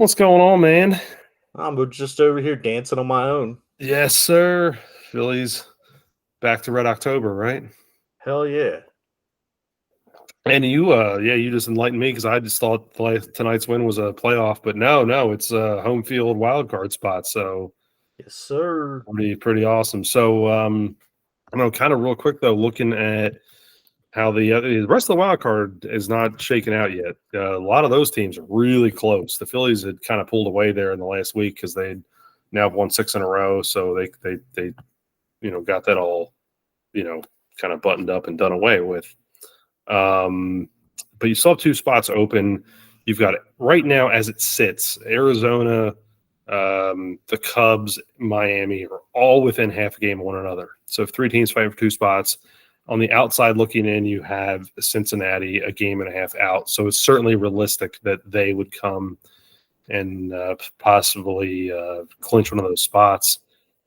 What's going on, man? I'm just over here dancing on my own. Yes, sir. Phillies back to Red October, right? Hell yeah. And you just enlightened me because I just thought tonight's win was a playoff, but no, it's a home field wild card spot. So Yes, sir. pretty awesome. So I don't know, kind of real quick though, looking at how the rest of the wild card is not shaken out yet. A lot of those teams are really close. The Phillies had kind of pulled away there in the last week because they now have won 6 in a row, so they got that all kind of buttoned up and done away with. But you still have 2 spots open. You've got right now as it sits, Arizona, the Cubs, Miami are all within half a game of one another. So if 3 teams fight for 2 spots, on the outside looking in, you have Cincinnati a game and a half out. So it's certainly realistic that they would come and possibly clinch one of those spots.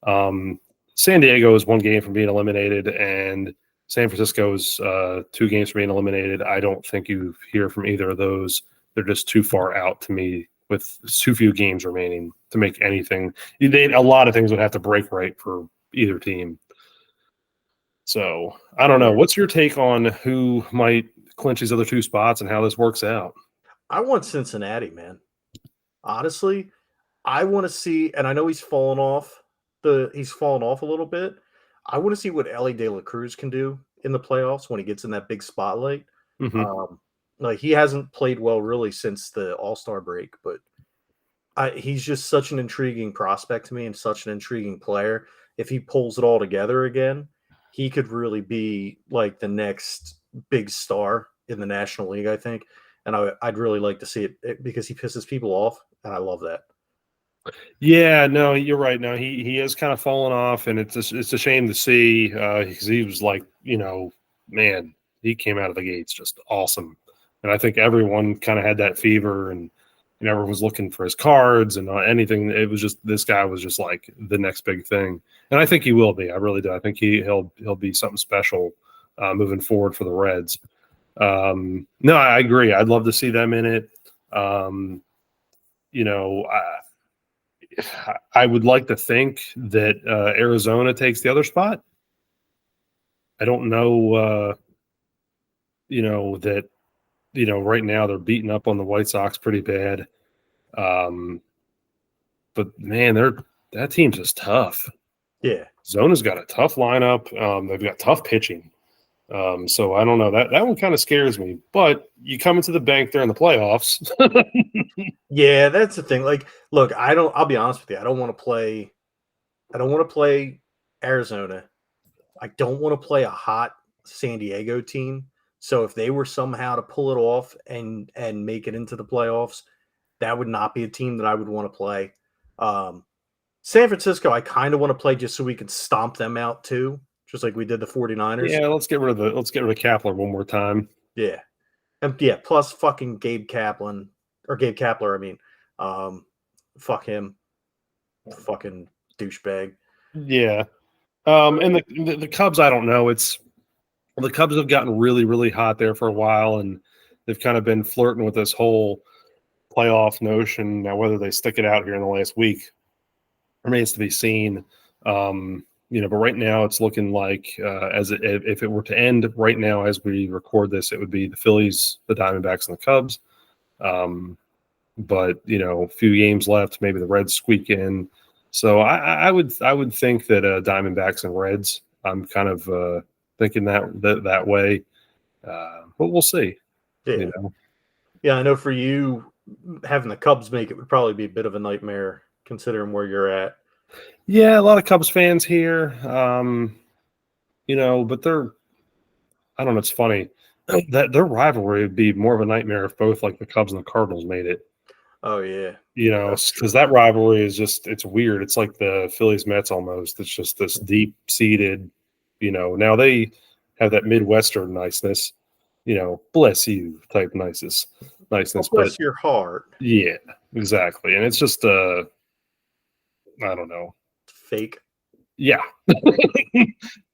San Diego is 1 game from being eliminated, and San Francisco is 2 games from being eliminated. I don't think you hear from either of those. They're just too far out to me with too few games remaining to make anything. A lot of things would have to break right for either team. So I don't know. What's your take on who might clinch these other 2 spots and how this works out? I want Cincinnati, man. Honestly, I want to see, and I know he's fallen off a little bit. I want to see what Ellie De La Cruz can do in the playoffs when he gets in that big spotlight. Mm-hmm. Like he hasn't played well really since the All-Star break, but he's just such an intriguing prospect to me and such an intriguing player. If he pulls it all together again, he could really be like the next big star in the National League, I think. And I'd really like to see it because he pisses people off, and I love that. Yeah, no, you're right. No, he has kind of fallen off, and it's a shame to see because he was like, man, he came out of the gates just awesome, and I think everyone kind of had that fever, and everyone was looking for his cards and anything. It was just this guy was just like the next big thing, and I think he will be. I really do. I think he'll be something special moving forward for the Reds. No, I agree. I'd love to see them in it. I would like to think that Arizona takes the other spot. I don't know, that, right now they're beating up on the White Sox pretty bad. But, man, that team's just tough. Yeah. Zona's got a tough lineup. They've got tough pitching. So I don't know. That one kind of scares me. But you come into the bank there in the playoffs. Yeah, that's the thing. Like, look, I'll be honest with you. I don't want to play Arizona. I don't want to play a hot San Diego team. So if they were somehow to pull it off and make it into the playoffs, that would not be a team that I would want to play. San Francisco, I kind of want to play just so we can stomp them out too, just like we did the 49ers. Yeah, let's get rid of Kapler one more time. Yeah. And yeah, plus fucking Gabe Kapler, I mean. Fuck him. Fucking douchebag. Yeah. And the Cubs, I don't know. The Cubs have gotten really, really hot there for a while, and they've kind of been flirting with this whole playoff notion. Now, whether they stick it out here in the last week remains to be seen. But right now it's looking like if it were to end right now as we record this, it would be the Phillies, the Diamondbacks, and the Cubs. But a few games left, maybe the Reds squeak in. So I would think that Diamondbacks and Reds. I'm kind of thinking that way, but we'll see. Yeah, yeah. I know for you, having the Cubs make it would probably be a bit of a nightmare considering where you're at. Yeah, a lot of Cubs fans here. But I don't know. It's funny that their rivalry would be more of a nightmare if both like the Cubs and the Cardinals made it. Oh yeah, because that rivalry is it's weird. It's like the Phillies Mets almost. It's just this deep seated. Now they have that Midwestern niceness. Bless you type niceness. Bless your heart. Yeah, exactly. And it's just I don't know. Fake. Yeah,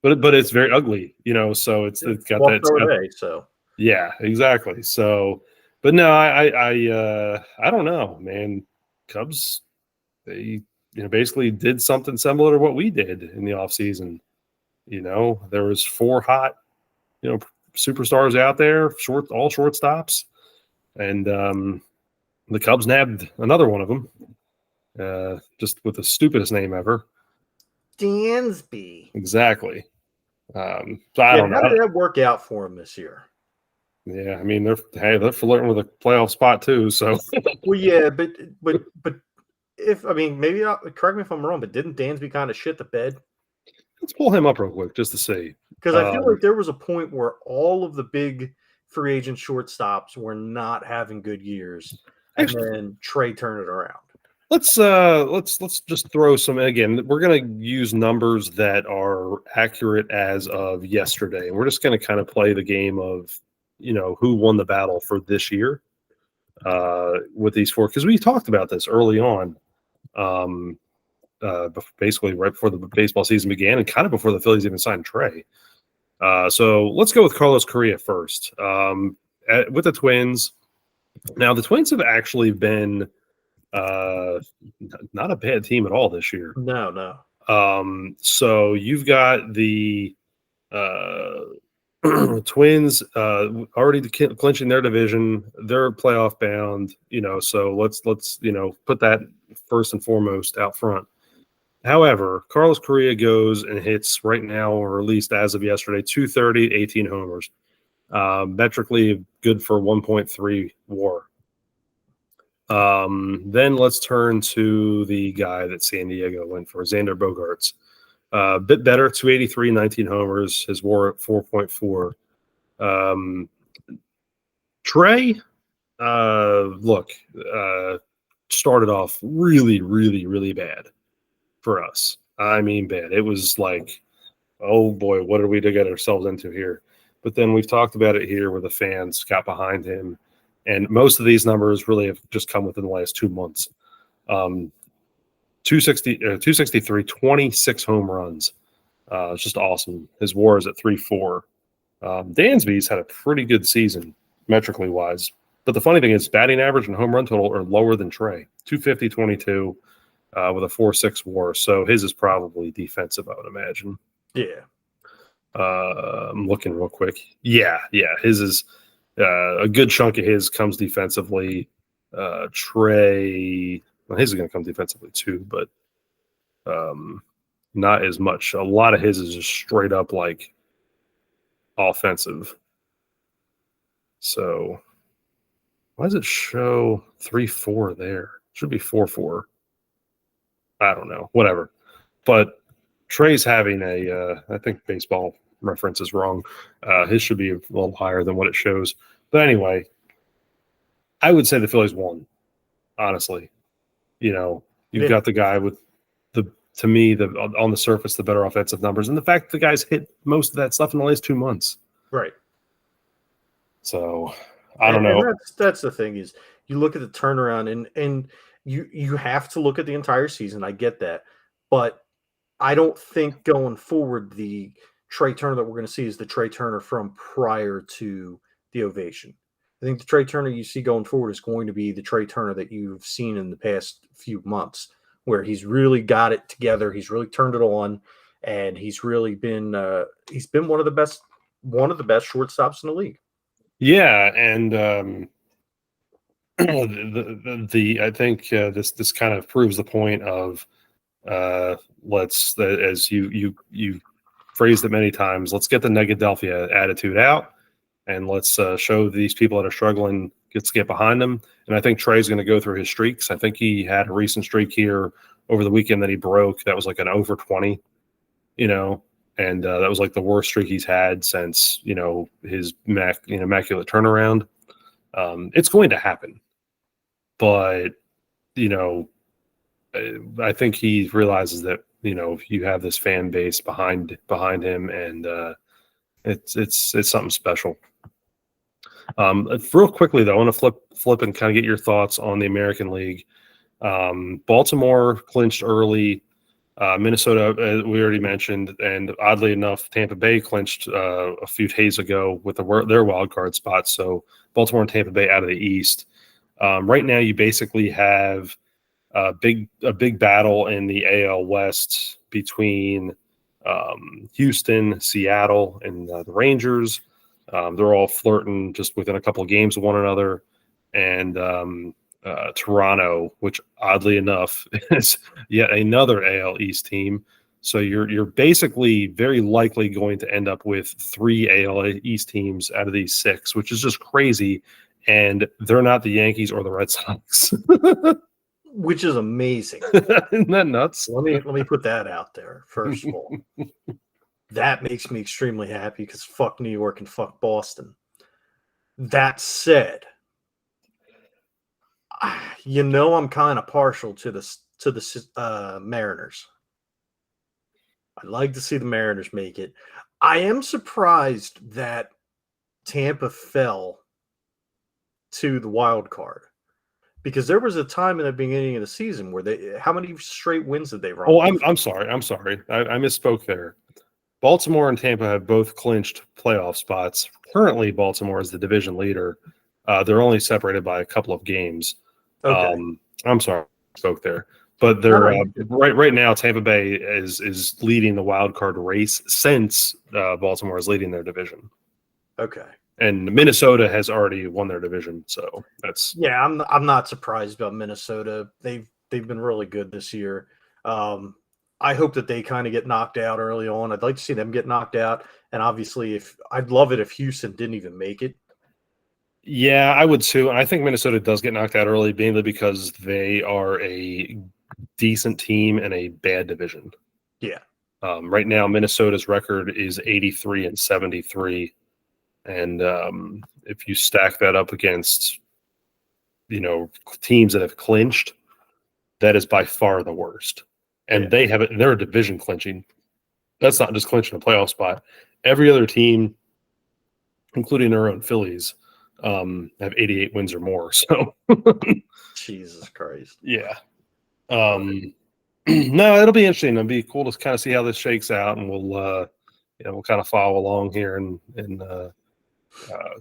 but it's very ugly. So it's got that. So yeah, exactly. So. But no, I don't know, man. Cubs, they basically did something similar to what we did in the offseason. There was 4 hot, superstars out there, all shortstops, and the Cubs nabbed another one of them, just with the stupidest name ever. Dansby. Exactly. So I don't know. How did that work out for him this year? Yeah, I mean they're flirting with a playoff spot too. So well, yeah, but maybe correct me if I'm wrong, but didn't Dansby kind of shit the bed? Let's pull him up real quick just to see. Because I feel like there was a point where all of the big free agent shortstops were not having good years, and then Trey turned it around. Let's just throw some. Again, we're going to use numbers that are accurate as of yesterday, and we're just going to kind of play the game of who won the battle for this year with these 4, because we talked about this early on, basically right before the baseball season began and kind of before the Phillies even signed Trey. So let's go with Carlos Correa first with the Twins. Now the Twins have actually been not a bad team at all this year. No. So you've got the Twins already clinching their division. They're playoff bound, so let's put that first and foremost out front. However, Carlos Correa goes and hits right now, or at least as of yesterday, 230, 18 homers. Metrically good for 1.3 WAR. Then let's turn to the guy that San Diego went for, Xander Bogaerts. A bit better, 283, 19 homers. His WAR at 4.4. Trey, started off really, really, really bad for us. I mean, bad. It was like, oh boy, what are we to get ourselves into here? But then we've talked about it here where the fans got behind him. And most of these numbers really have just come within the last 2 months. 263, 26 home runs. It's just awesome. His WAR is at 3.4. Dansby's had a pretty good season, metrically wise. But the funny thing is, batting average and home run total are lower than Trey. 250, 22 with a 4.6 WAR. So his is probably defensive, I would imagine. Yeah. I'm looking real quick. Yeah. His is a good chunk of his comes defensively. Trey, his is going to come defensively too, but not as much. A lot of his is just straight up like offensive. So why does it show 3.4 there? It should be 4.4. I don't know. Whatever. But Trey's having I think baseball reference is wrong. His should be a little higher than what it shows. But anyway, I would say the Phillies won, honestly. You've got the guy with to me, on the surface, the better offensive numbers. And the fact the guys hit most of that stuff in the last 2 months. Right. So I don't know. And that's the thing is you look at the turnaround and you have to look at the entire season. I get that. But I don't think going forward the Trey Turner that we're going to see is the Trey Turner from prior to the ovation. I think the Trey Turner you see going forward is going to be the Trey Turner that you've seen in the past few months, where he's really got it together. He's really turned it on, and he's really been one of the best shortstops in the league. Yeah, and I think this kind of proves the point of as you phrased it many times, let's get the Negadelphia attitude out, and let's show these people that are struggling, let's get behind them. And I think Trey's going to go through his streaks. I think he had a recent streak here over the weekend that he broke. That was like an over 20, and that was like the worst streak he's had since, his immaculate turnaround. It's going to happen. But, I think he realizes that, you have this fan base behind him, and it's something special. Real quickly though, I want to flip and kind of get your thoughts on the American League. Baltimore clinched early. Minnesota, we already mentioned, and oddly enough, Tampa Bay clinched a few days ago with their wild card spot. So Baltimore and Tampa Bay out of the East. Right now, you basically have a big battle in the AL West between Houston, Seattle, and the Rangers. They're all flirting just within a couple of games of one another. And Toronto, which oddly enough is yet another AL East team. So you're basically very likely going to end up with 3 AL East teams out of these 6, which is just crazy. And they're not the Yankees or the Red Sox, which is amazing. Isn't that nuts? Let me put that out there first of all. That makes me extremely happy because fuck New York and fuck Boston. That said, I'm kind of partial to the Mariners. I'd like to see the Mariners make it. I am surprised that Tampa fell to the wild card because there was a time in the beginning of the season where how many straight wins did they run? Oh, I'm sorry. I misspoke there. Baltimore and Tampa have both clinched playoff spots. Currently, Baltimore is the division leader. They're only separated by a couple of games. Okay. I'm sorry, I spoke there. But they're right now. Tampa Bay is leading the wild card race since Baltimore is leading their division. Okay. And Minnesota has already won their division, so that's I'm not surprised about Minnesota. They've been really good this year. I hope that they kind of get knocked out early on. I'd like to see them get knocked out, and obviously, I'd love it if Houston didn't even make it. Yeah, I would too. And I think Minnesota does get knocked out early, mainly because they are a decent team in a bad division. Yeah. Right now, Minnesota's record is 83-73. And if you stack that up against, teams that have clinched, that is by far the worst. And they're a division clinching. That's not just clinching a playoff spot. Every other team, including their own Phillies, have 88 wins or more. So Jesus Christ. Yeah. No, it'll be interesting. It'll be cool to kind of see how this shakes out, and we'll kind of follow along here in a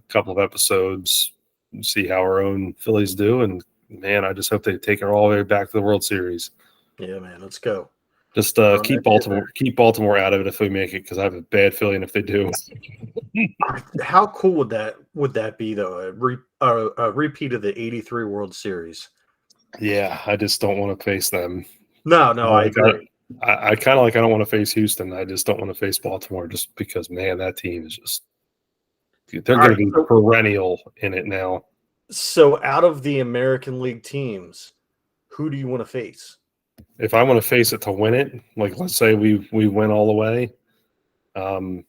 couple of episodes and see how our own Phillies do. And man, I just hope they take it all the way back to the World Series. Yeah, man, let's go. Just keep Baltimore out of it if we make it, because I have a bad feeling if they do. How cool would that be though? A repeat of the '83 World Series. Yeah, I just don't want to face them. No, I agree. I kind of I don't want to face Houston. I just don't want to face Baltimore, just because, man, that team is just they're going to be perennial in it now. So, out of the American League teams, who do you want to face? If I want to face it to win it, like let's say we win all the way, I'm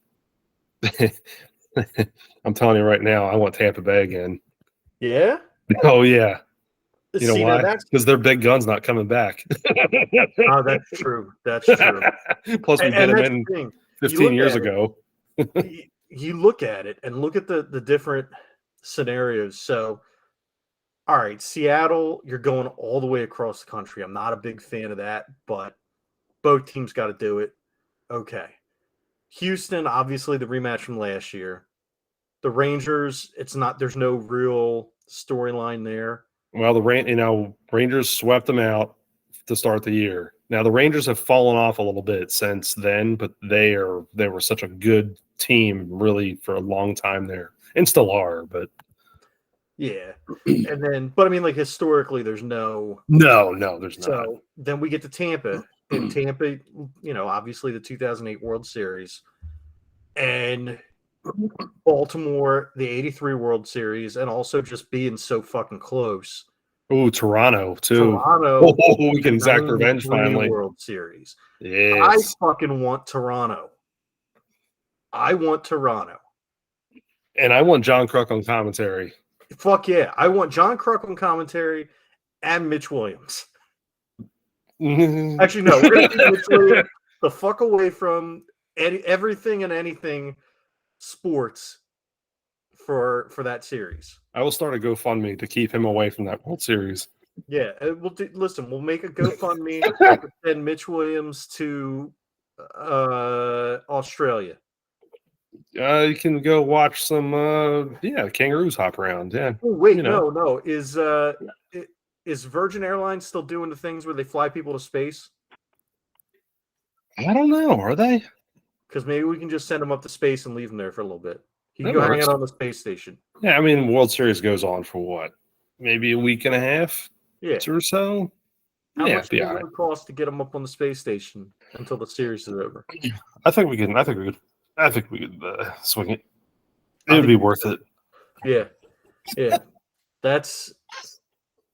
telling you right now, I want Tampa Bay again. Yeah? Oh, yeah. You know why? Because their big gun's not coming back. Oh, that's true. That's true. Plus, we did them in 15 years ago. You look at it and look at the different scenarios. So, all right, Seattle, you're going all the way across the country. I'm not a big fan of that, but both teams got to do it. Okay. Houston, obviously the rematch from last year. The Rangers, there's no real storyline there. Well, Rangers swept them out to start the year. Now the Rangers have fallen off a little bit since then, but they were such a good team really for a long time there, and still are. But yeah, and then, but I mean, like historically, there's no, there's not. So then we get to Tampa, and Tampa, obviously the 2008 World Series, and Baltimore, the '83 World Series, and also just being so fucking close. Oh, Toronto too. Toronto, we can exact revenge finally. World Series. Yes. I fucking want Toronto. And I want John Kruk on commentary. Fuck yeah. I want John Kruk on commentary and Mitch Williams. Actually, no. We're going to keep Mitch Williams the fuck away from everything and anything sports for that series. I will start a GoFundMe to keep him away from that World Series. Yeah. We'll make a GoFundMe to send Mitch Williams to Australia. You can go watch some kangaroos hop around. Yeah. Oh, wait, no. Is is Virgin Airlines still doing the things where they fly people to space? I don't know. Are they? Because maybe we can just send him up to space and leave him there for a little bit. He can That go hang works. out on the space station. Yeah, I mean, World Series goes on for what? Maybe a week and a half or so. How Yeah, much does it really cost to get him up on the space station until the series is over? I think we could. I think we could swing it. It would be worth it. Yeah. That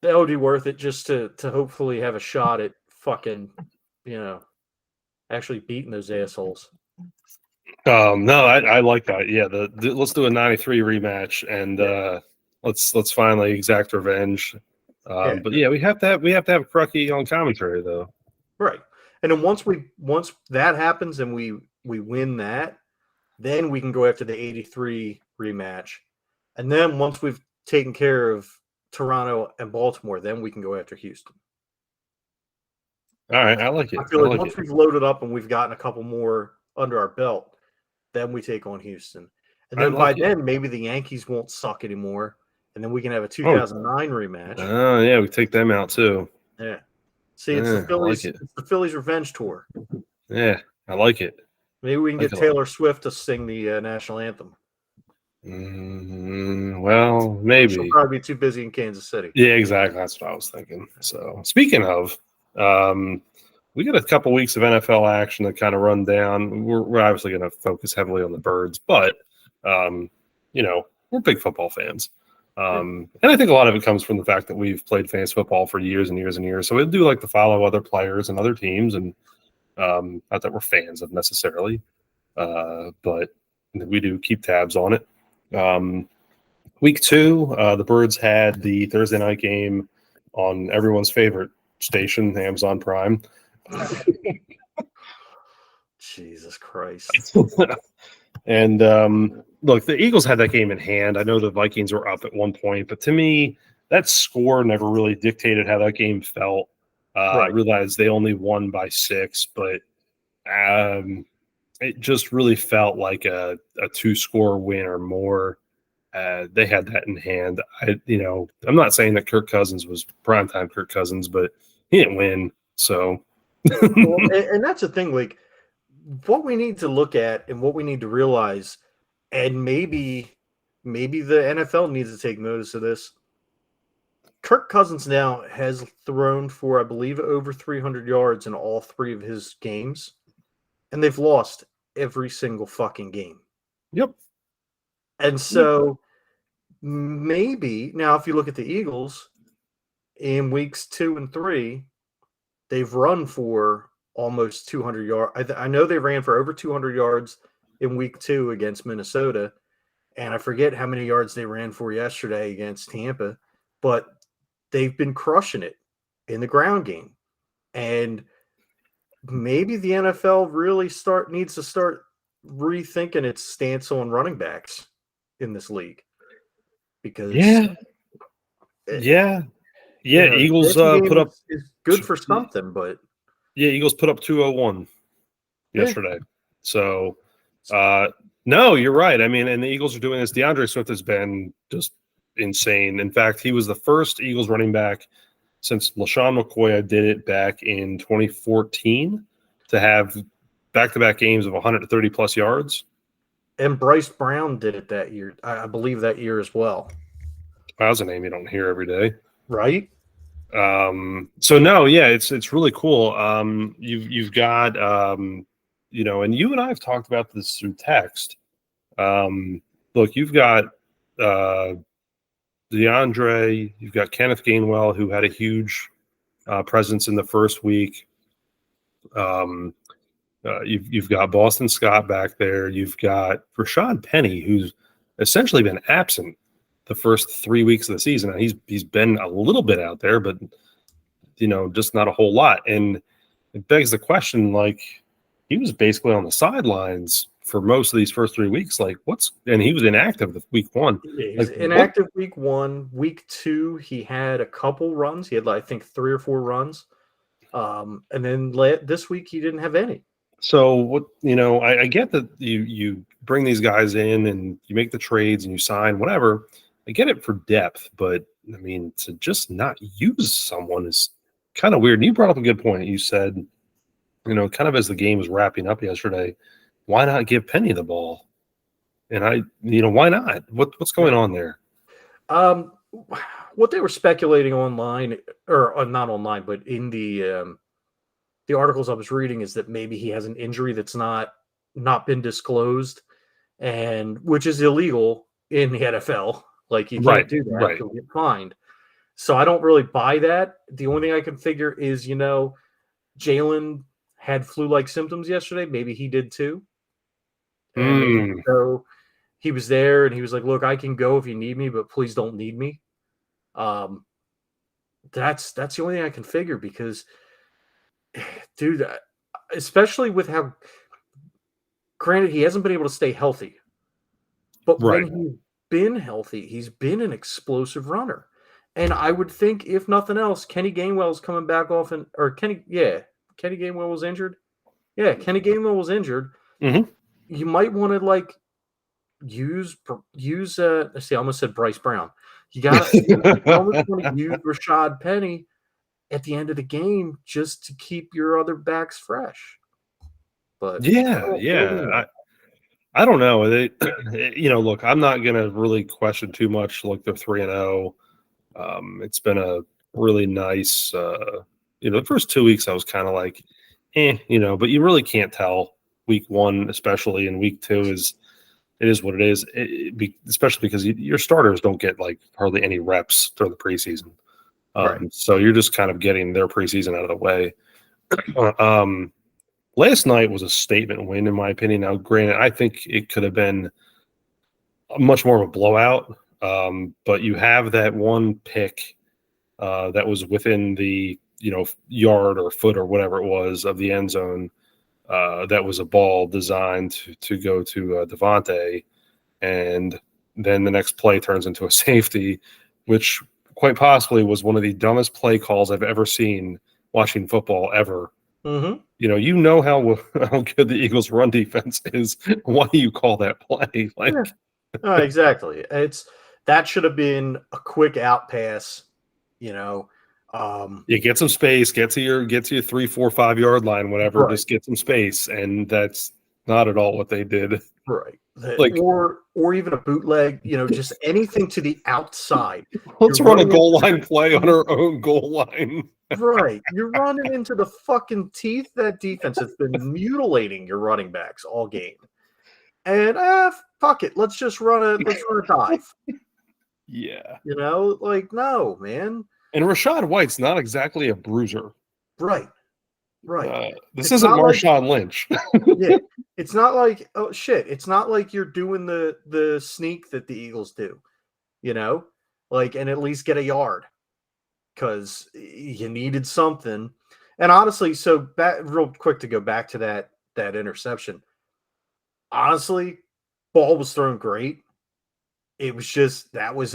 would be worth it just to hopefully have a shot at fucking, actually beating those assholes. No, I like that. Yeah, let's do a '93 rematch and let's finally exact revenge. But yeah, we have to have Crucky on commentary though. Right, and then once that happens and we win that, then we can go after the '83 rematch, and then once we've taken care of Toronto and Baltimore, then we can go after Houston. All right, I like it. I feel like once we've loaded up and we've gotten a couple more under our belt, then we take on Houston. And then by then, maybe the Yankees won't suck anymore. And then we can have a 2009 rematch. Oh, yeah, we take them out too. Yeah. See, it's the Phillies. It's the Phillies revenge tour. Yeah, I like it. Maybe we can get Taylor Swift to sing the national anthem. Well, maybe. She'll probably be too busy in Kansas City. Yeah, exactly. That's what I was thinking. So, speaking of, we got a couple weeks of NFL action to kind of run down. We're obviously going to focus heavily on the Birds, but we're big football fans, and I think a lot of it comes from the fact that we've played fantasy football for years and years and years. So we do like to follow other players and other teams, and not that we're fans of necessarily, but we do keep tabs on it. Week 2, the Birds had the Thursday night game on everyone's favorite station, Amazon Prime. Jesus Christ. And look, the Eagles had that game in hand. I know the Vikings were up at one point, but to me, that score never really dictated how that game felt. I realized they only won by 6, but it just really felt like a 2-score win or more. They had that in hand. I'm not saying that Kirk Cousins was primetime Kirk Cousins, but he didn't win. So, and that's the thing. Like, what we need to look at and what we need to realize, and maybe the NFL needs to take notice of this. Kirk Cousins now has thrown for, I believe, over 300 yards in all 3 of his games, and they've lost every single fucking game. Yep. And so maybe now, if you look at the Eagles in weeks 2 and 3, they've run for almost 200 yards. I know they ran for over 200 yards in week 2 against Minnesota, and I forget how many yards they ran for yesterday against Tampa, but they've been crushing it in the ground game. And maybe the NFL really needs to start rethinking its stance on running backs in this league. Because Eagles put up is good for something, but Eagles put up 201 yesterday. So no, you're right. I mean, and the Eagles are doing this. DeAndre Swift has been just insane. In fact, he was the first Eagles running back since LaShawn McCoy did it back in 2014 to have back-to-back games of 130 plus yards. And Bryce Brown did it that year. I believe that year as well. That's a name you don't hear every day, right? So no, yeah, it's really cool. You've got and you and I have talked about this through text. Look, you've got DeAndre, you've got Kenneth Gainwell, who had a huge presence in the first week. You've got Boston Scott back there. You've got Rashad Penny, who's essentially been absent the first 3 weeks of the season. And he's been a little bit out there, but just not a whole lot. And it begs the question, like, he was basically on the sidelines for most of these first 3 weeks. Like, and he was inactive week 1. Yeah, he was inactive week 1. Week 2, he had a couple runs. He had, I think, 3 or 4 runs. And then this week, he didn't have any. So what I get that you bring these guys in and you make the trades and you sign whatever, I get it for depth, but I mean, to just not use someone is kind of weird. And you brought up a good point. You said, kind of as the game was wrapping up yesterday, why not give Penny the ball? And why not? What's going on there? What they were speculating online, or not online, but in the articles I was reading, is that maybe he has an injury that's not been disclosed, and which is illegal in the NFL. Like, you can't do that; Right. you'll get fined. So I don't really buy that. The only thing I can figure is, Jalen had flu-like symptoms yesterday. Maybe he did too, and maybe so he was there and he was like, "Look, I can go if you need me, but please don't need me." That's the only thing I can figure, because, dude, especially with how, granted, he hasn't been able to stay healthy, but when he's been healthy, he's been an explosive runner. And I would think, if nothing else, Kenny Gainwell's coming back off, Kenny Gainwell was injured. Yeah, Kenny Gainwell was injured. Mm-hmm. You might want to use I almost said Bryce Brown. You almost want to use Rashad Penny at the end of the game just to keep your other backs fresh. But I don't know. Look, I'm not gonna really question too much. Look, they're 3-0. It's been a really nice. The first 2 weeks I was kind of like, but you really can't tell. Week 1, especially, and week 2 is what it is. Especially because your starters don't get hardly any reps during the preseason. So you're just kind of getting their preseason out of the way. Last night was a statement win, in my opinion. Now, granted, I think it could have been much more of a blowout, but you have that one pick that was within the yard or foot or whatever it was of the end zone. That was a ball designed to go to Devontae, and then the next play turns into a safety, which quite possibly was one of the dumbest play calls I've ever seen watching football ever. Mm-hmm. How good the Eagles' run defense is. Why do you call that play? Exactly. That should have been a quick out pass. Get some space, get to your 3, 4, 5 yard line, whatever. Just get some space, and that's not at all what they did. Right. Or even a bootleg, just anything to the outside. Let's run a goal line play on our own goal line. Right. You're running into the fucking teeth. That defense has been mutilating your running backs all game. And fuck it. Let's run a dive. Yeah. No, man. And Rachaad White's not exactly a bruiser. Right. This isn't Marshawn Lynch. Yeah. It's not like, oh shit, it's not like you're doing the sneak that the Eagles do, and at least get a yard, because you needed something. And honestly, so real quick to go back to that interception. Honestly, ball was thrown great. It was just that was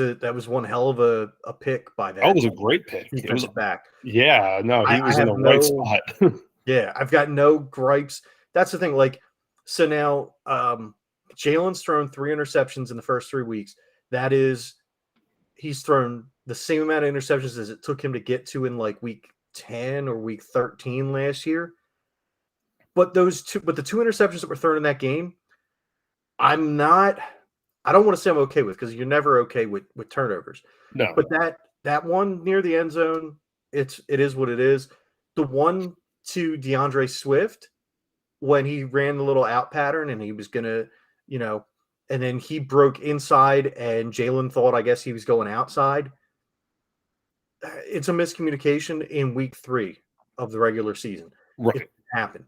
one hell of a pick by that. That was a great pick. It was back. Yeah, no, he was in the right spot. Yeah, I've got no gripes. That's the thing. So now Jalen's thrown 3 interceptions in the first 3 weeks. That is, he's thrown the same amount of interceptions as it took him to get to in week 10 or week 13 last year. But the 2 interceptions that were thrown in that game, I don't want to say I'm okay with, because you're never okay with turnovers. No. But that one near the end zone, it is what it is. The one to DeAndre Swift, when he ran the little out pattern and he was gonna, and then he broke inside and Jalen thought, I guess, he was going outside. It's a miscommunication in week 3 of the regular season. Right. It happened.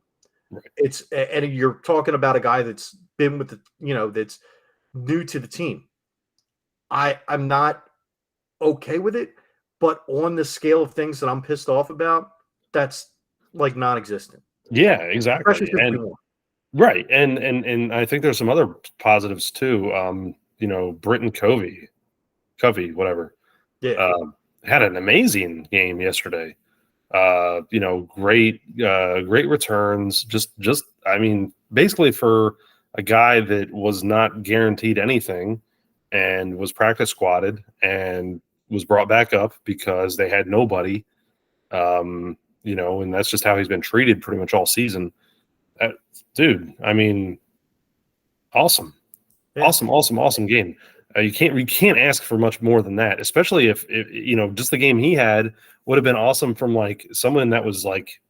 Right. And you're talking about a guy that's been with that's new to the team. I'm not okay with it, but on the scale of things that I'm pissed off about, that's non-existent. Yeah, exactly. Right. And I think there's some other positives too. Britton Covey, whatever. Yeah. Had an amazing game yesterday. Great returns. Just I mean, basically for a guy that was not guaranteed anything, and was practice squatted and was brought back up because they had nobody. And that's just how he's been treated pretty much all season. Dude, I mean, awesome. Yeah. Awesome game. You can't ask for much more than that, especially if just the game he had would have been awesome from like someone that was like,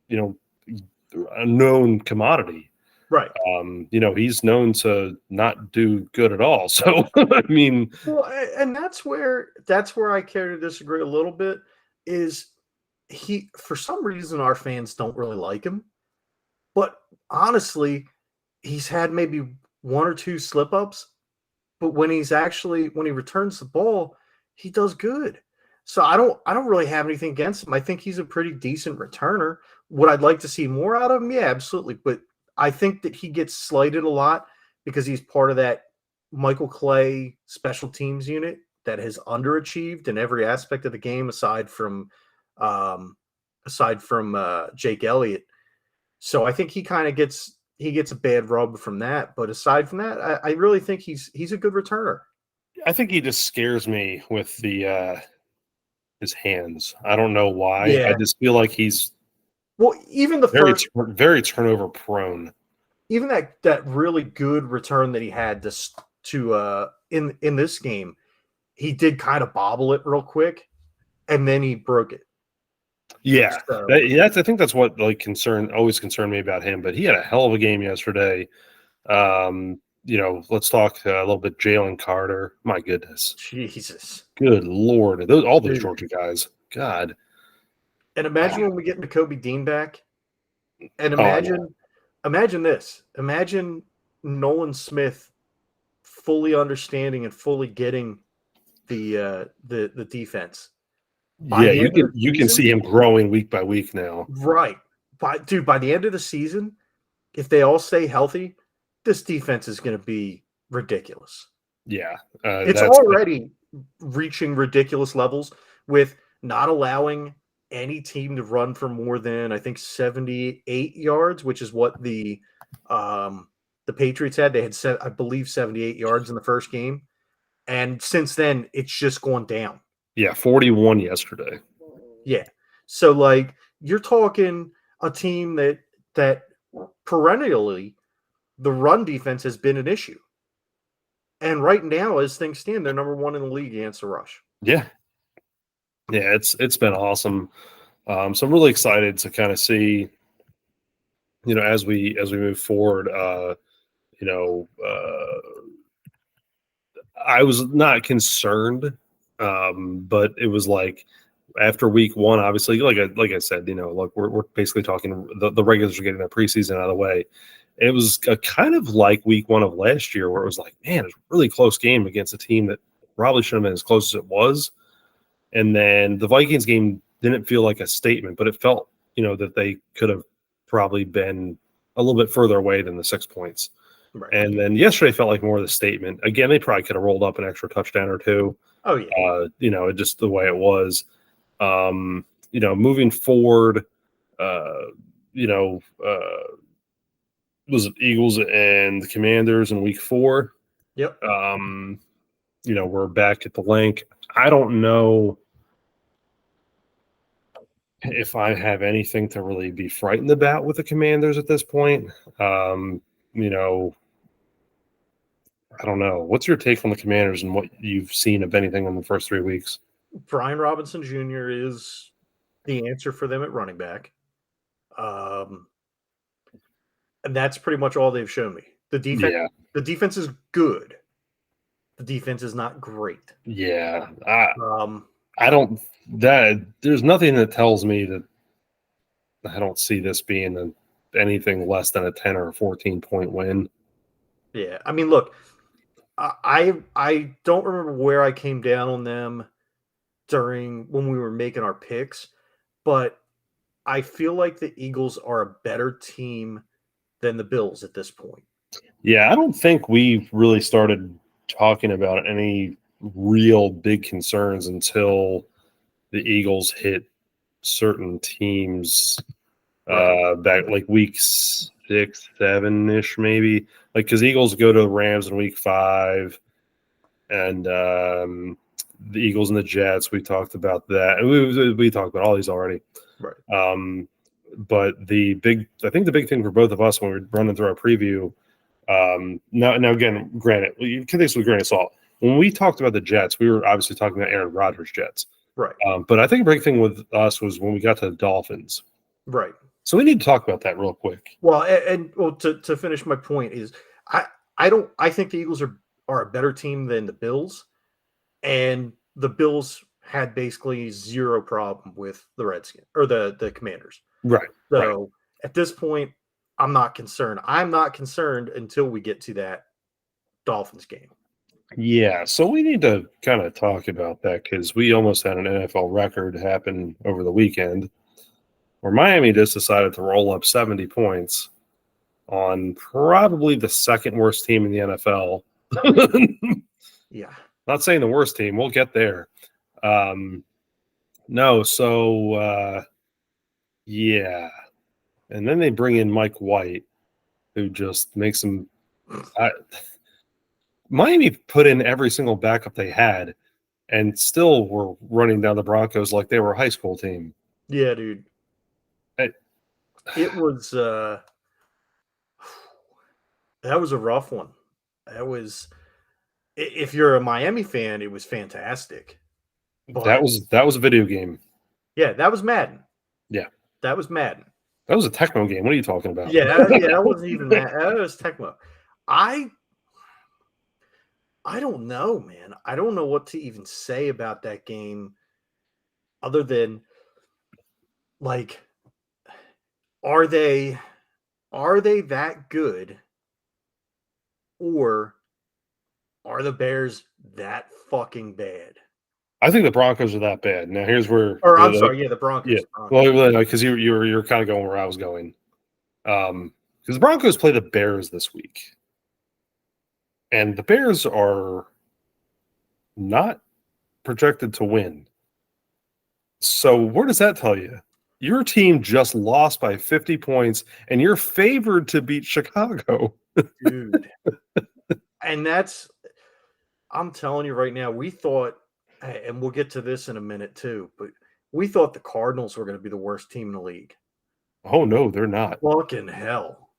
a known commodity. Right. He's known to not do good at all. So I mean, well, and that's where I care to disagree a little bit. Is he, for some reason, our fans don't really like him, but honestly, he's had maybe one or two slip ups, but when he returns the ball, he does good. So I don't really have anything against him. I think he's a pretty decent returner. Would I like to see more out of him? Yeah, absolutely. But I think that he gets slighted a lot because he's part of that Michael Clay special teams unit that has underachieved in every aspect of the game aside from Jake Elliott. So I think he kind of gets a bad rub from that. But aside from that, I really think he's a good returner. I think he just scares me with his hands. I don't know why. Yeah. I just feel like he's even the very turnover prone. Even that really good return that he had in this game, he did kind of bobble it real quick, and then he broke it. Yeah, so, I think that's what always concerned me about him. But he had a hell of a game yesterday. Let's talk a little bit Jalen Carter. My goodness, Jesus, good Lord, all those Georgia guys. God, and imagine when we get Kobe Dean back, and imagine this. Imagine Nolan Smith fully understanding and fully getting the defense. Yeah, you can see him growing week by week now. Right. By the end of the season, if they all stay healthy, this defense is going to be ridiculous. Yeah. It's already reaching ridiculous levels with not allowing any team to run for more than, I think, 78 yards, which is what the Patriots had. They had, I believe, 78 yards in the first game. And since then, it's just gone down. Yeah, 41 yesterday. Yeah. So, you're talking a team that perennially the run defense has been an issue. And right now, as things stand, they're number one in the league against the rush. Yeah. Yeah, it's been awesome. So I'm really excited to kind of see, as we move forward, I was not concerned, but it was like after week one, obviously, like I said, we're basically talking the regulars are getting their preseason out of the way. It was a kind of like week one of last year where it was like, man, it's a really close game against a team that probably shouldn't have been as close as it was. And then the Vikings game didn't feel like a statement, but it felt, that they could have probably been a little bit further away than the 6 points. Right. And then yesterday felt like more of the statement. Again, they probably could have rolled up an extra touchdown or two. Oh, yeah. Just the way it was. Moving forward, was it Eagles and the Commanders in week 4? Yep. We're back at the link. I don't know if I have anything to really be frightened about with the Commanders at this point. I don't know. What's your take on the Commanders and what you've seen of anything in the first 3 weeks? Brian Robinson Jr. is the answer for them at running back. And that's pretty much all they've shown me. The defense is good. The defense is not great. Yeah. There's nothing that tells me that I don't see this being anything less than a 10 or a 14-point win. Yeah. I mean, look, I don't remember where I came down on them when we were making our picks, but I feel like the Eagles are a better team than the Bills at this point. Yeah, I don't think we've really started talking about any real big concerns until the Eagles hit certain teams back like week 6, 7-ish maybe. Like, because Eagles go to the Rams in week 5, and the Eagles and the Jets. We talked about that. We talked about all these already. Right. But I think the big thing for both of us when we're running through our preview, now again, granted, you can take this with a grain of salt. When we talked about the Jets, we were obviously talking about Aaron Rodgers' Jets. Right. But I think a big thing with us was when we got to the Dolphins. Right. So we need to talk about that real quick. Well, to finish my point is I think the Eagles are a better team than the Bills, and the Bills had basically zero problem with the Redskins or the Commanders. Right. So at this point, I'm not concerned. I'm not concerned until we get to that Dolphins game. Yeah, so we need to kind of talk about that because we almost had an NFL record happen over the weekend where Miami just decided to roll up 70 points on probably the second worst team in the NFL. Yeah. Not saying the worst team. We'll get there. No, so yeah. And then they bring in Mike White, who just makes them Miami put in every single backup they had and still were running down the Broncos like they were a high school team. Yeah, dude. It was that was a rough one. That was, if you're a Miami fan, it was fantastic. But that was a video game. Yeah, that was Madden. Yeah. That was Madden. That was a Tecmo game. What are you talking about? Yeah, that wasn't even Madden. That was Tecmo. I don't know, man. I don't know what to even say about that game other than, like, are they that good, or are the Bears that fucking bad? I think the Broncos are that bad. Now here's where the Broncos. Yeah. Well, because you're kind of going where I was going. Because the Broncos play the Bears this week. And the Bears are not projected to win. So where does that tell you? Your team just lost by 50 points, and you're favored to beat Chicago. Dude. And I'm telling you right now, we thought, and we'll get to this in a minute too, but we thought the Cardinals were going to be the worst team in the league. Oh, no, they're not. Fucking hell.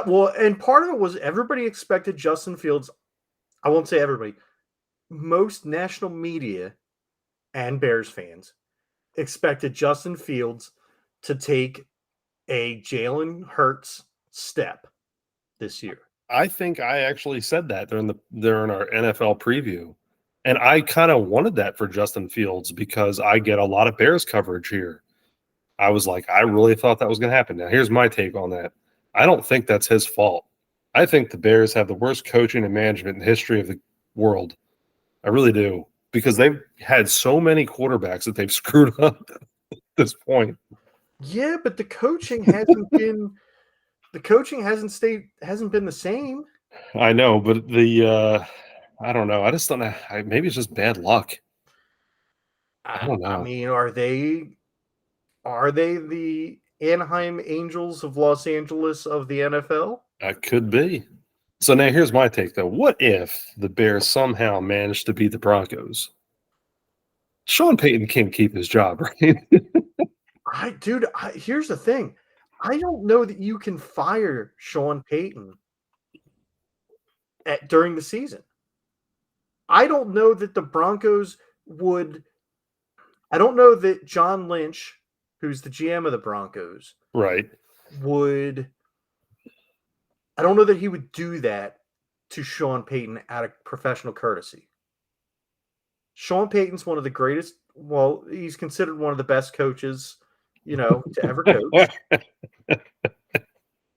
Well, and part of it was everybody expected Justin Fields. I won't say everybody. Most national media and Bears fans expected Justin Fields to take a Jalen Hurts step this year. I think I actually said that during our NFL preview. And I kind of wanted that for Justin Fields because I get a lot of Bears coverage here. I was like, I really thought that was going to happen. Now, here's my take on that. I don't think that's his fault. I think the Bears have the worst coaching and management in the history of the world. I really do. Because they've had so many quarterbacks that they've screwed up at this point. Yeah, but the coaching hasn't been the same. I know, but I don't know. I just don't know. Maybe it's just bad luck. I don't know. I mean, are they the Anaheim Angels of Los Angeles of the NFL? That could be. So now here's my take, though. What if the Bears somehow managed to beat the Broncos? Sean Payton can't keep his job, right? Here's the thing. I don't know that you can fire Sean Payton during the season. I don't know that the Broncos would. I don't know that John Lynch, who's the GM of the Broncos, right, would. I don't know that he would do that to Sean Payton out of professional courtesy. Sean Payton's one of the greatest. Well, he's considered one of the best coaches, to ever coach.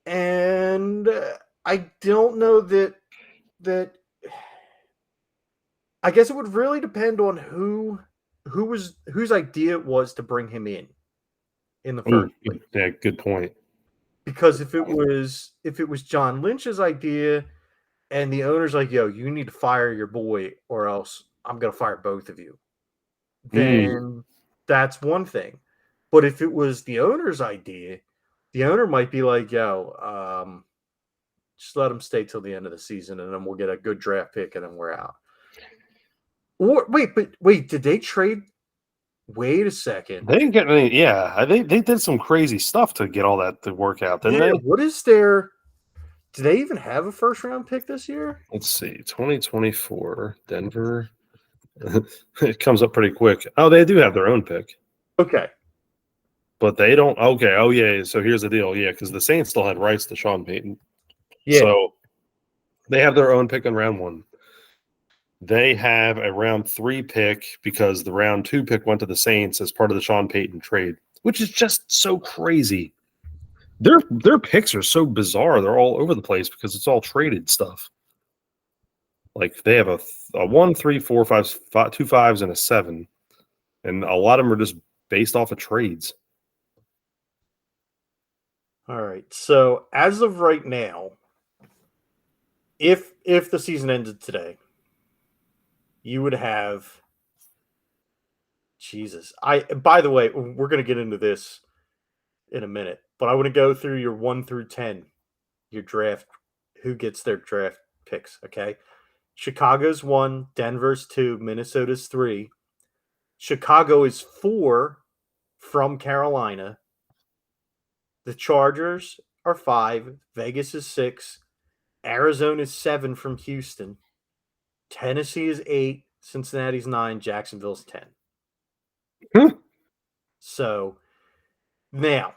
And I don't know that. I guess it would really depend on whose idea it was to bring him in the first place. Yeah, good point. Because if it was John Lynch's idea and the owner's like, yo, you need to fire your boy or else I'm going to fire both of you, then that's one thing. But if it was the owner's idea, the owner might be like, yo, Just let him stay till the end of the season, and then we'll get a good draft pick, and then we're out. Or wait, did they trade? Wait a second. They didn't get any. Yeah, they did some crazy stuff to get all that to work out, didn't they? What is their? Do they even have a first round pick this year? Let's see, 2024 Denver. It comes up pretty quick. Oh, they do have their own pick. Okay. But they don't. Okay. Oh, yeah. So here's the deal. Yeah, because the Saints still had rights to Sean Payton. Yeah. So they have their own pick in round 1. They have a round 3 pick because the round 2 pick went to the Saints as part of the Sean Payton trade, which is just so crazy. Their picks are so bizarre. They're all over the place because it's all traded stuff. Like they have a 1, 3, 4, 5, 2 5s, and a 7. And a lot of them are just based off of trades. All right. So as of right now, if the season ended today, you would have Jesus. By the way, we're gonna get into this in a minute, but I want to go through your 1 through 10, your draft, who gets their draft picks. Okay. Chicago's 1, Denver's 2, Minnesota's 3. Chicago is 4 from Carolina. The Chargers are 5. Vegas is 6. Arizona is 7 from Houston. Tennessee is 8. Cincinnati's 9. Jacksonville's 10. So now,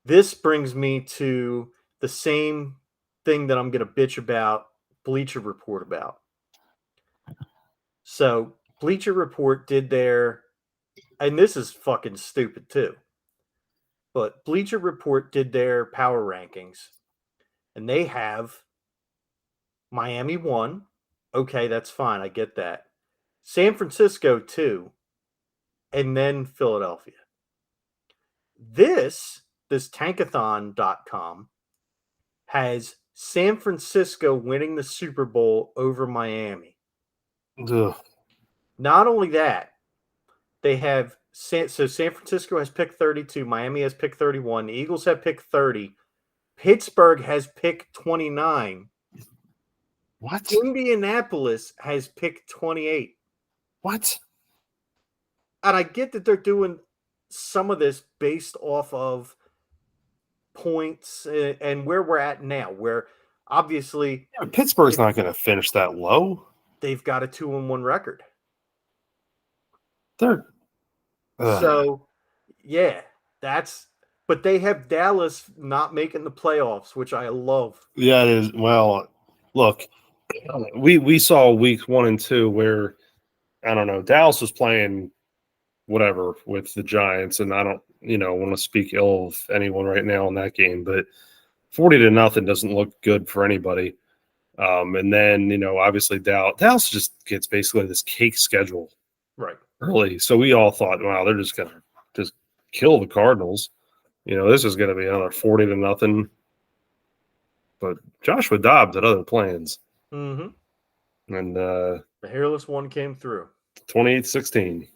this brings me to the same thing that I'm going to bitch about Bleacher Report about. So Bleacher Report did their, and this is fucking stupid too, but Bleacher Report did their power rankings, and they have Miami 1. Okay, that's fine. I get that. San Francisco 2, and then Philadelphia. This tankathon.com has San Francisco winning the Super Bowl over Miami. Ugh. Not only that, they have San Francisco has pick 32, Miami has pick 31, the Eagles have pick 30, Pittsburgh has pick 29. What? Indianapolis has pick 28. What? And I get that they're doing some of this based off of points and where we're at now, where obviously Pittsburgh's not going to finish that low. They've got a 2-1 record. So, yeah, but they have Dallas not making the playoffs, which I love. Yeah, it is. Well, look, we saw weeks 1 and 2 where, I don't know, Dallas was playing whatever with the Giants, and I don't, want to speak ill of anyone right now in that game, but 40-0 doesn't look good for anybody. And then, obviously Dallas just gets basically this cake schedule right early. So we all thought, wow, they're just going to just kill the Cardinals. This is going to be another 40-0. But Joshua Dobbs had other plans. Mm-hmm. And the hairless one came through. 28-16.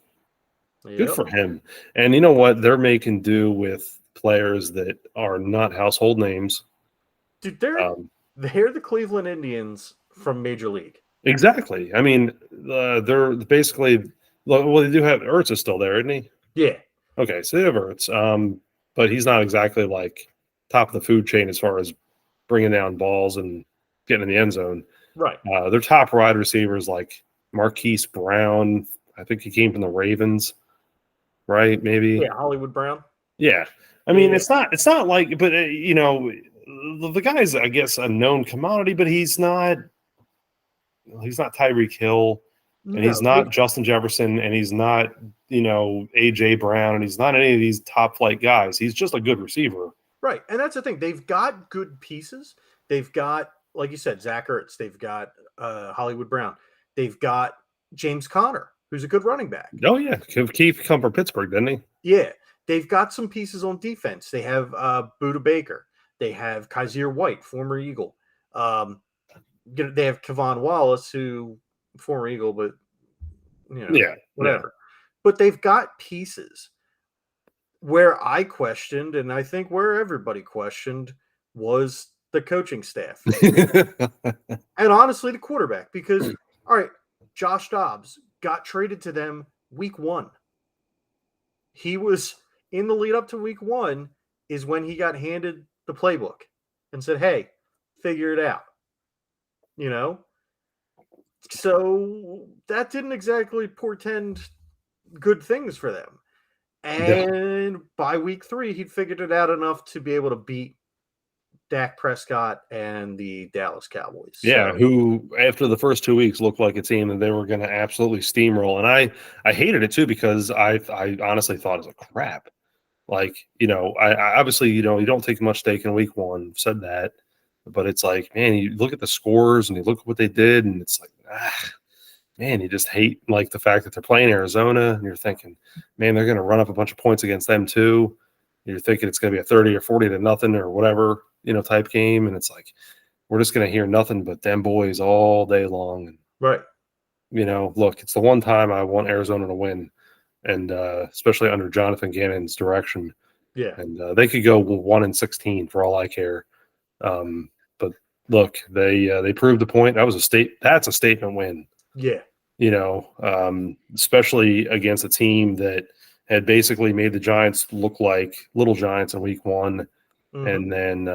Yep. Good for him. And you know what? They're making do with players that are not household names. Dude, they're the Cleveland Indians from Major League. Exactly. I mean, they're basically – well, they do have – Ertz is still there, isn't he? Yeah. Okay, so they have Ertz. But he's not exactly like top of the food chain as far as bringing down balls and getting in the end zone. Right. Their top wide receivers like Marquise Brown. I think he came from the Ravens, right? Maybe. Yeah, Hollywood Brown. Yeah. I mean, it's not like – but, the guy's, I guess, a known commodity, but he's not Tyreek Hill, and he's not Justin Jefferson, and he's not, A.J. Brown, and he's not any of these top flight guys. He's just a good receiver. Right. And that's the thing. They've got good pieces. They've got, like you said, Zach Ertz. They've got Hollywood Brown. They've got James Conner, who's a good running back. Oh, yeah. Keith come from Pittsburgh, didn't he? Yeah. They've got some pieces on defense. They have Budda Baker. They have Kaiser White, former Eagle. They have Kevon Wallace, who former Eagle, but whatever. Yeah. But they've got pieces. Where I questioned, and I think where everybody questioned, was the coaching staff, and honestly, the quarterback. Because, all right, Josh Dobbs got traded to them week 1. He was in the lead up to week 1 is when he got handed the playbook and said, "Hey, figure it out." You know, so that didn't exactly portend good things for them. No. And by week 3, he'd figured it out enough to be able to beat Dak Prescott and the Dallas Cowboys. Yeah, So, who after the first 2 weeks looked like a team that they were going to absolutely steamroll, and I hated it too because I honestly thought it was a crap. Like, I obviously, you don't take much stake in week 1. Said that, but it's like, man, you look at the scores and you look at what they did, and it's like, man, you just hate like the fact that they're playing Arizona, and you're thinking, man, they're going to run up a bunch of points against them too. You're thinking it's going to be a 30 or 40 to nothing or whatever, type game, and it's like we're just going to hear nothing but them boys all day long. And, right. Look, it's the one time I want Arizona to win, and especially under Jonathan Gannon's direction. Yeah. And they could go 1-16 for all I care. But look, they proved the point. That's a statement win. Yeah. Especially against a team that had basically made the Giants look like little Giants in week 1. Mm-hmm. And then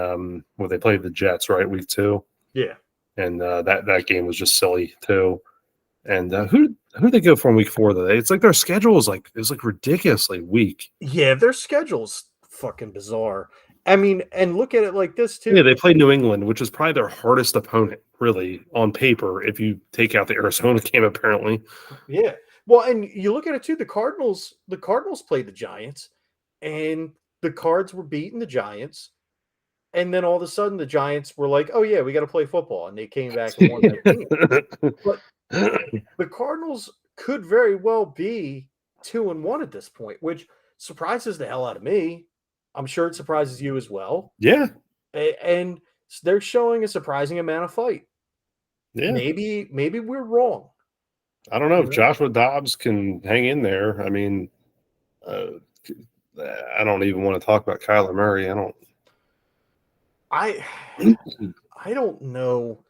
they played the Jets, right, week 2. Yeah. And that game was just silly too. And who they go from week 4 though? It's like their schedule is like ridiculously weak. Yeah, their schedule's fucking bizarre. I mean, and look at it like this too. Yeah, they played New England, which is probably their hardest opponent, really, on paper, if you take out the Arizona game, apparently. Yeah. Well, and you look at it too, the Cardinals played the Giants, and the Cards were beating the Giants. And then all of a sudden the Giants were like, "Oh yeah, we got to play football." And they came back and won that game. But the Cardinals could very well be 2-1 at this point, which surprises the hell out of me. I'm sure it surprises you as well. Yeah. And they're showing a surprising amount of fight. Yeah. Maybe we're wrong. I don't know if Joshua Dobbs can hang in there. I mean, I don't even want to talk about Kyler Murray. I don't know.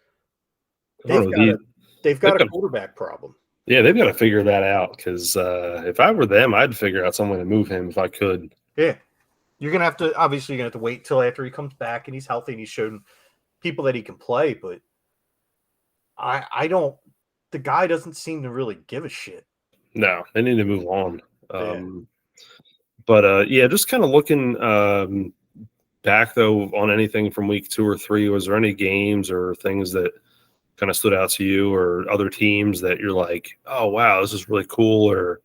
They've Got a quarterback problem. Yeah, they've got to figure that out because if I were them, I'd figure out some way to move him if I could. Yeah. You're going to have to wait till after he comes back and he's healthy and he's shown people that he can play. But the guy doesn't seem to really give a shit. No, they need to move on. But just kind of looking back though on anything from week 2 or 3, was there any games or things that kind of stood out to you or other teams that you're like, oh wow, this is really cool? Or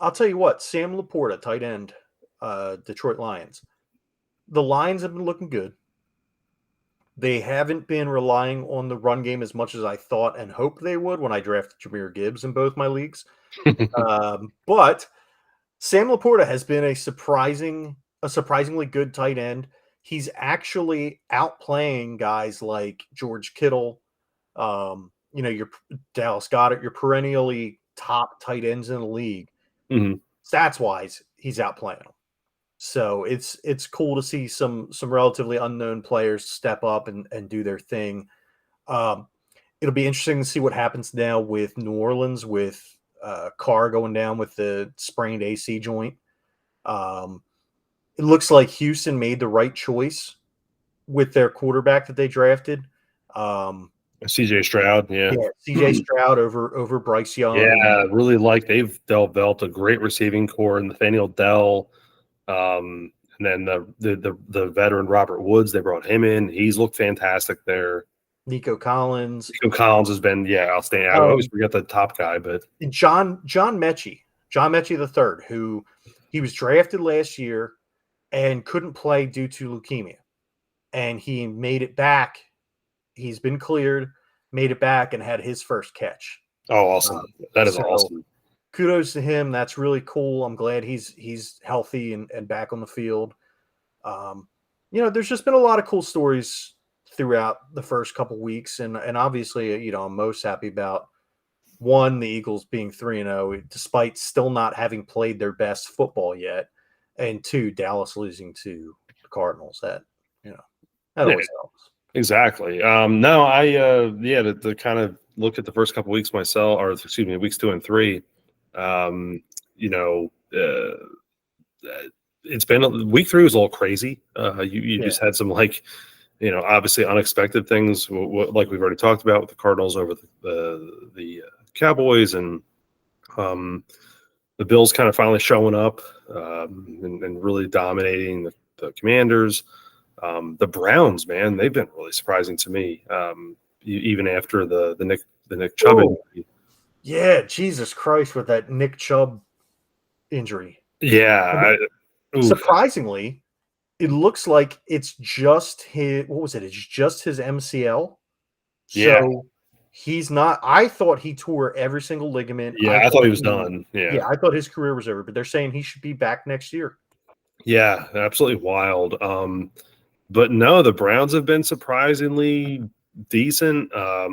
I'll tell you what, Sam Laporta, tight end, Detroit Lions. The Lions have been looking good. They haven't been relying on the run game as much as I thought and hoped they would when I drafted Jahmyr Gibbs in both my leagues. But Sam Laporta has been a surprisingly good tight end. He's actually outplaying guys like George Kittle, your Dallas Goedert, your perennially top tight ends in the league. Mm-hmm. Stats wise, he's outplaying them. So it's cool to see some relatively unknown players step up and do their thing. It'll be interesting to see what happens now with New Orleans with Carr going down with the sprained AC joint. It looks like Houston made the right choice with their quarterback that they drafted. CJ Stroud, yeah, CJ Stroud over Bryce Young. Yeah, really they've developed a great receiving core, Nathaniel Dell, and then the veteran Robert Woods. They brought him in; he's looked fantastic there. Nico Collins has been outstanding. I always forget the top guy, but John Mechie III, who he was drafted last year and couldn't play due to leukemia, and he made it back. He's been cleared, made it back, and had his first catch. Oh, awesome! That is awesome. Kudos to him. That's really cool. I'm glad he's healthy and back on the field. There's just been a lot of cool stories throughout the first couple weeks, and obviously, I'm most happy about one, the Eagles being 3-0, despite still not having played their best football yet, and two, Dallas losing to the Cardinals. That that Yeah. always helps. Exactly. No, to kind of look at the first couple weeks myself, or excuse me, weeks 2 and 3. You know, it's been week 3 was a little crazy. You just had some obviously unexpected things, like we've already talked about with the Cardinals over the Cowboys, and the Bills kind of finally showing up and really dominating the Commanders. The Browns, man, they've been really surprising to me. Even after the Nick Chubb injury. Yeah, Jesus Christ, with that Nick Chubb injury. Yeah. Surprisingly, it looks like it's just his. What was it? It's just his MCL. So he's not. I thought he tore every single ligament. Yeah, I thought he was done. Yeah, I thought his career was over. But they're saying he should be back next year. Yeah, absolutely wild. But no, the Browns have been surprisingly decent. I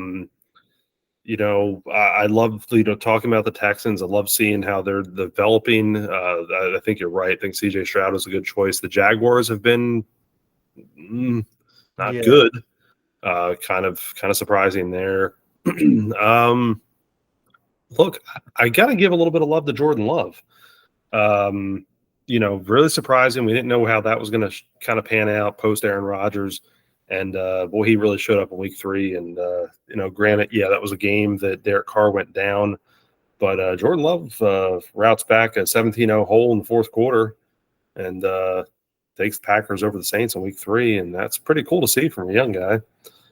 love talking about the Texans. I love seeing how they're developing. I think you're right. I think CJ Stroud is a good choice. The Jaguars have been not good. Kind of surprising there. Look, I got to give a little bit of love to Jordan Love. Really surprising. We didn't know how that was going to kind of pan out post Aaron Rodgers. And, boy, he really showed up in week 3. And, granted, that was a game that Derek Carr went down. But Jordan Love routes back a 17-0 hole in the fourth quarter and takes the Packers over the Saints in week 3. And that's pretty cool to see from a young guy.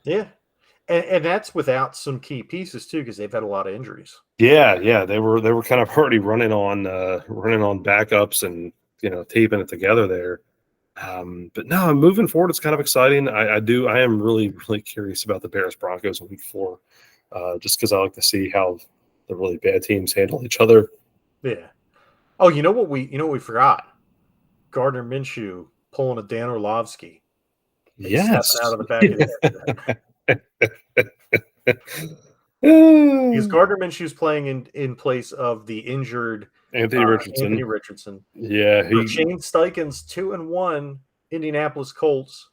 Yeah. And that's without some key pieces, too, because they've had a lot of injuries. Yeah. They were kind of already running on backups and, taping it together there. But no, moving forward, it's kind of exciting. I am really, really curious about the Bears Broncos in week 4, just because I like to see how the really bad teams handle each other. Yeah. Oh, you know what we forgot? Gardner Minshew pulling a Dan Orlovsky. Yes. Stepping out of the back of the head. Because Gardner Minshew's playing in place of the injured Anthony Richardson. Yeah, Shane Steichen's 2-1 Indianapolis Colts.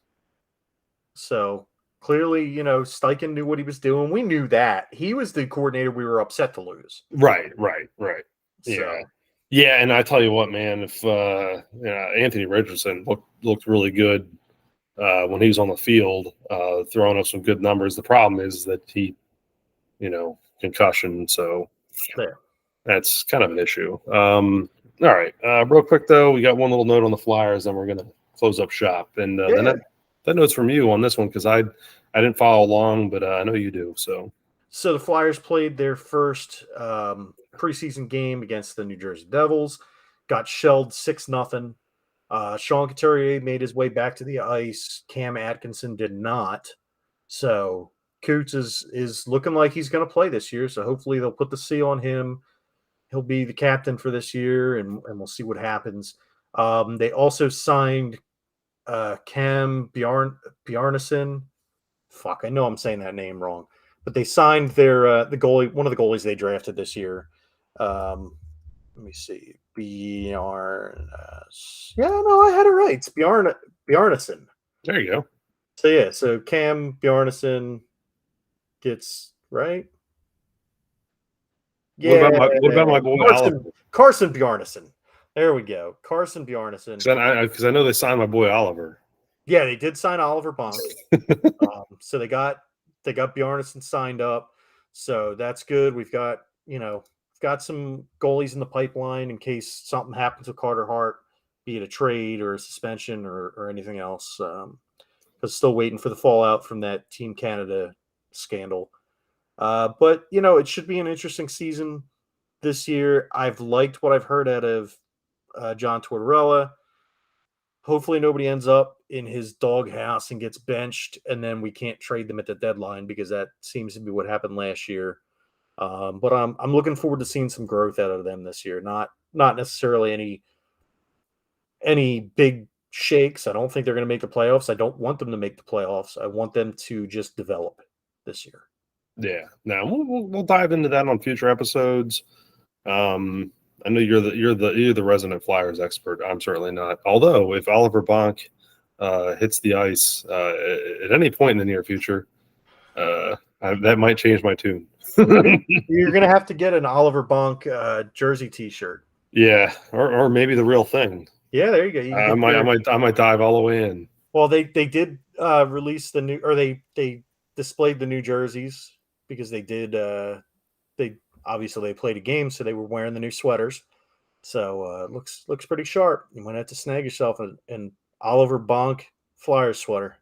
So clearly, Steichen knew what he was doing. We knew that he was the coordinator we were upset to lose. Right. So. Yeah, and I tell you what, man, if Anthony Richardson looked really good when he was on the field, throwing up some good numbers. The problem is that he, concussion. So that's kind of an issue. All right. Real quick, though, we got one little note on the Flyers, then we're going to close up shop. And that note's from you on this one because I didn't follow along, but I know you do. So the Flyers played their first preseason game against the New Jersey Devils, got shelled 6-0. Sean Couturier made his way back to the ice. Cam Atkinson did not. So Coots is looking like he's going to play this year. So hopefully they'll put the C on him. He'll be the captain for this year, and we'll see what happens. They also signed Cam Bjarnason. Fuck, I know I'm saying that name wrong. But they signed their the goalie, one of the goalies they drafted this year. Let me see. Bjarnason. Yeah, no, I had it right. It's Bjarnason. There you go. So Cam Bjarnason gets right. Yeah. What about my boy Carson Bjarnason? There we go. Carson Bjarnason. Because I know they signed my boy Oliver. Yeah, they did sign Oliver Bonk. So they got Bjarnason signed up. So that's good. We've got some goalies in the pipeline in case something happens with Carter Hart, be it a trade or a suspension or anything else. Because still waiting for the fallout from that Team Canada scandal. But it should be an interesting season this year. I've liked what I've heard out of John Tortorella. Hopefully nobody ends up in his doghouse and gets benched, and then we can't trade them at the deadline because that seems to be what happened last year. But I'm looking forward to seeing some growth out of them this year. Not necessarily any big shakes. I don't think they're going to make the playoffs. I don't want them to make the playoffs. I want them to just develop this year. Yeah. Now we'll dive into that on future episodes. I know you're the resident Flyers expert. I'm certainly not. Although if Oliver Bonk hits the ice at any point in the near future, that might change my tune. You're gonna have to get an Oliver Bonk jersey T-shirt. Yeah, or maybe the real thing. Yeah, there you go. You can I might dive all the way in. Well, they did release the new, or they displayed the new jerseys because they did. They obviously they played a game, so they were wearing the new sweaters. So looks pretty sharp. You might have to snag yourself an Oliver Bonk Flyers sweater.